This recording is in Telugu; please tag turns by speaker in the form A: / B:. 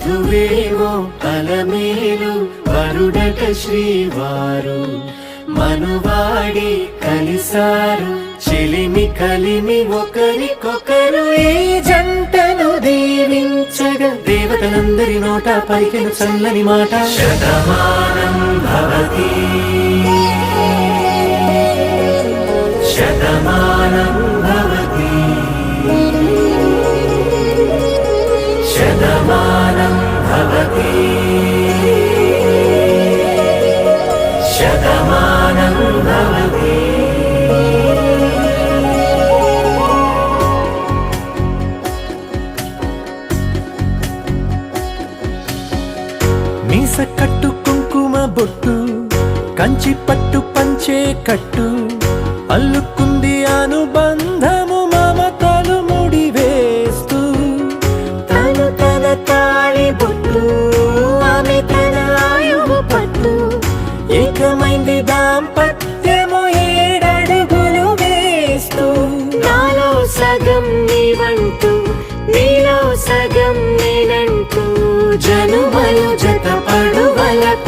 A: వధువేమో అలమేలు వరుడట శ్రీవారు మనువాడి కలిసారు చెలిమి కలిమి ఒకరికొకరు ఈ జంటను దీవించగా దేవతలందరి నోట పలికెను చల్లని మాట శతమానం భవతి శతమానం భవతి శతమానం భవతి శతమానం భవతి. మీస కట్టు కుంకుమ బొట్టు కంచి పట్టు పంచే కట్టు అల్లుకుంది అనుబంధము మమతలు ముడివేస్తూ
B: తను తన తాళి బొట్టు ఆమె తన ఆయువు పట్టు
A: ఏకమైంది దాంపత్యము 7 అడుగులు వేస్తూ
B: నాలో సగం నీవంటూ నీలో సగం నేనంటూ జనుమలు జతపడు వలకు